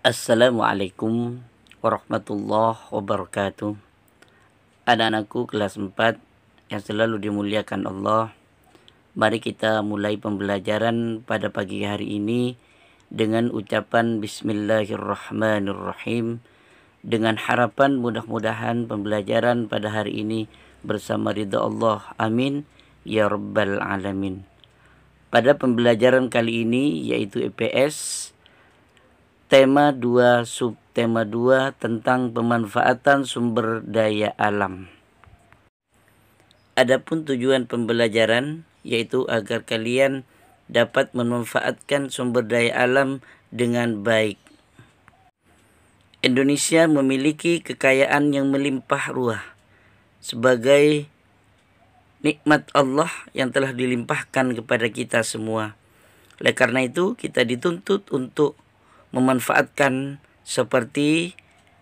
Assalamualaikum warahmatullahi wabarakatuh. Anak-anakku kelas 4 yang selalu dimuliakan Allah, mari kita mulai pembelajaran pada pagi hari ini dengan ucapan Bismillahirrahmanirrahim, dengan harapan mudah-mudahan pembelajaran pada hari ini bersama ridha Allah. Amin ya rabbal alamin. Pada pembelajaran kali ini yaitu EPS tema 2 subtema 2 tentang pemanfaatan sumber daya alam. Adapun tujuan pembelajaran yaitu agar kalian dapat memanfaatkan sumber daya alam dengan baik. Indonesia memiliki kekayaan yang melimpah ruah sebagai nikmat Allah yang telah dilimpahkan kepada kita semua. Oleh karena itu kita dituntut untuk memanfaatkan seperti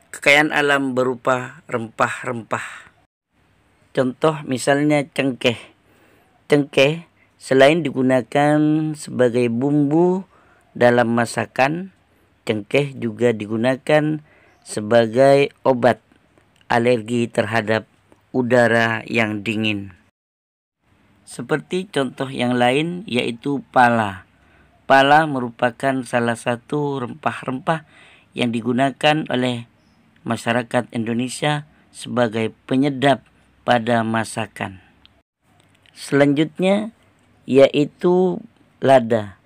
kekayaan alam berupa rempah-rempah. Contoh misalnya cengkeh. Cengkeh selain digunakan sebagai bumbu dalam masakan, cengkeh juga digunakan sebagai obat alergi terhadap udara yang dingin. Seperti contoh yang lain yaitu pala. Pala merupakan salah satu rempah-rempah yang digunakan oleh masyarakat Indonesia sebagai penyedap pada masakan. Selanjutnya yaitu lada.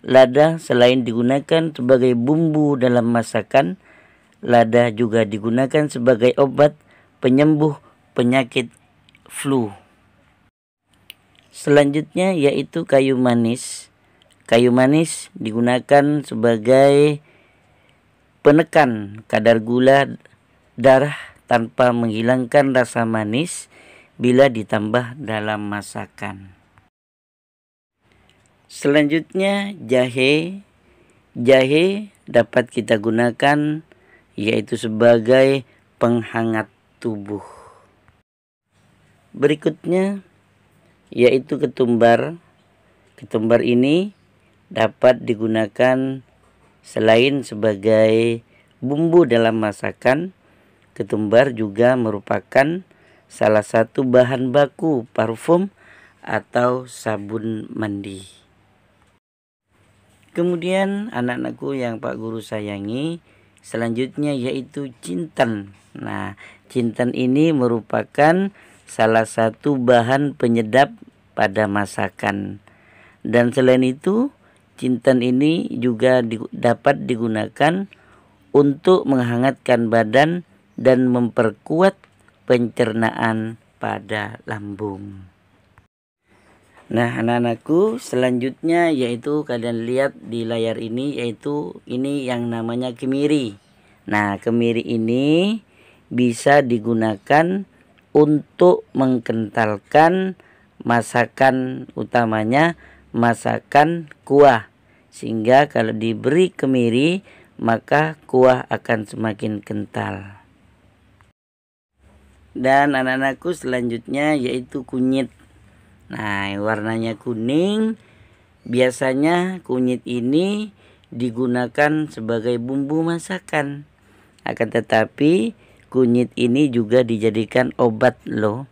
Lada selain digunakan sebagai bumbu dalam masakan, lada juga digunakan sebagai obat penyembuh penyakit flu. Selanjutnya yaitu kayu manis. Kayu manis digunakan sebagai penekan kadar gula darah tanpa menghilangkan rasa manis bila ditambah dalam masakan. Selanjutnya jahe. Jahe dapat kita gunakan yaitu sebagai penghangat tubuh. Berikutnya yaitu ketumbar. Ketumbar ini dapat digunakan selain sebagai bumbu dalam masakan, ketumbar juga merupakan salah satu bahan baku parfum atau sabun mandi. Kemudian anak-anakku yang Pak Guru sayangi, selanjutnya yaitu jinten. Nah, jinten ini merupakan salah satu bahan penyedap pada masakan. Dan selain itu, jinten ini juga dapat digunakan untuk menghangatkan badan dan memperkuat pencernaan pada lambung. Nah, anak-anakku, selanjutnya yaitu kalian lihat di layar ini, yaitu ini yang namanya kemiri. Nah, kemiri ini bisa digunakan untuk mengkentalkan masakan, utamanya masakan kuah, sehingga kalau diberi kemiri maka kuah akan semakin kental. Dan anak-anakku selanjutnya yaitu kunyit. Nah, warnanya kuning. Biasanya kunyit ini digunakan sebagai bumbu masakan. Akan tetapi kunyit ini juga dijadikan obat loh.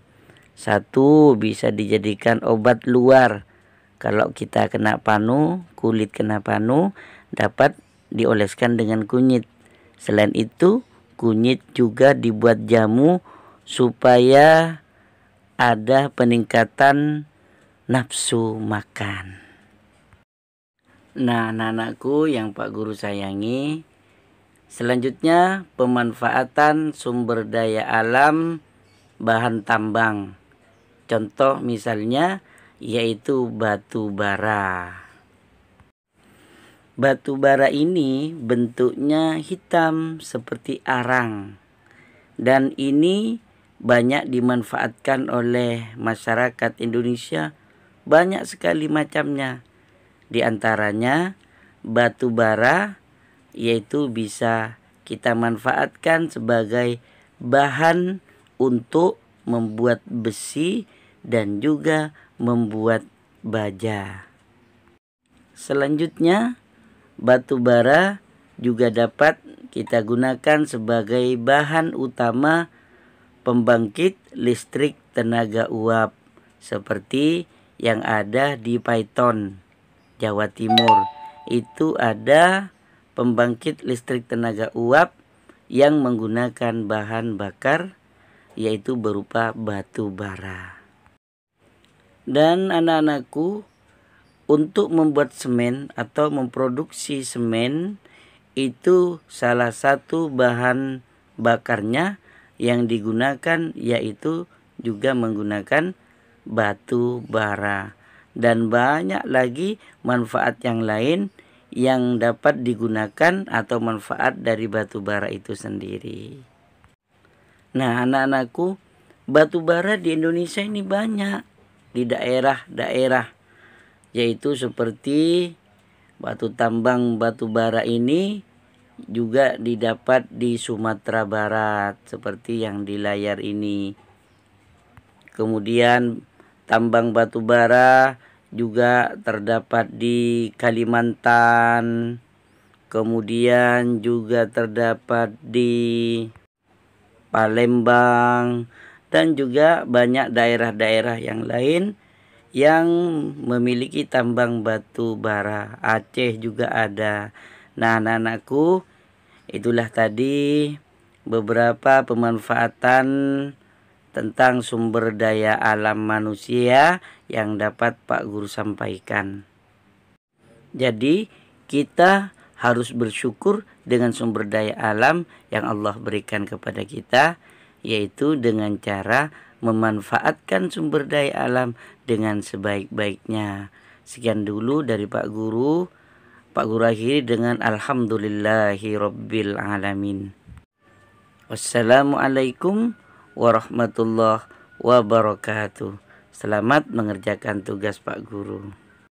Satu, bisa dijadikan obat luar. Kalau kita kena panu, kulit kena panu, dapat dioleskan dengan kunyit. Selain itu, kunyit juga dibuat jamu supaya ada peningkatan nafsu makan. Nah, anak-anakku yang Pak Guru sayangi, selanjutnya pemanfaatan sumber daya alam bahan tambang. Contoh misalnya yaitu batu bara. Batu bara ini bentuknya hitam seperti arang, dan ini banyak dimanfaatkan oleh masyarakat Indonesia. Banyak sekali macamnya. Di antaranya batu bara yaitu bisa kita manfaatkan sebagai bahan untuk membuat besi dan juga membuat baja. Selanjutnya batu bara juga dapat kita gunakan sebagai bahan utama pembangkit listrik tenaga uap seperti yang ada di Paiton, Jawa Timur. Itu ada pembangkit listrik tenaga uap yang menggunakan bahan bakar yaitu berupa batu bara. Dan anak-anakku, untuk membuat semen atau memproduksi semen itu salah satu bahan bakarnya yang digunakan yaitu juga menggunakan batu bara. Dan banyak lagi manfaat yang lain yang dapat digunakan atau manfaat dari batu bara itu sendiri. Nah, anak-anakku, batu bara di Indonesia ini banyak di daerah-daerah, yaitu seperti batu tambang batu bara ini juga didapat di Sumatera Barat seperti yang di layar ini. Kemudian tambang batu bara juga terdapat di Kalimantan. Kemudian juga terdapat di Palembang dan juga banyak daerah-daerah yang lain yang memiliki tambang batu bara. Aceh juga ada. Nah, anak-anakku, itulah tadi beberapa pemanfaatan tentang sumber daya alam manusia yang dapat Pak Guru sampaikan. Jadi, kita harus bersyukur dengan sumber daya alam yang Allah berikan kepada kita, yaitu dengan cara memanfaatkan sumber daya alam dengan sebaik-baiknya. Sekian dulu dari Pak Guru. Pak Guru akhiri dengan alhamdulillahirabbil alamin. Wassalamualaikum warahmatullahi wabarakatuh. Selamat mengerjakan tugas Pak Guru.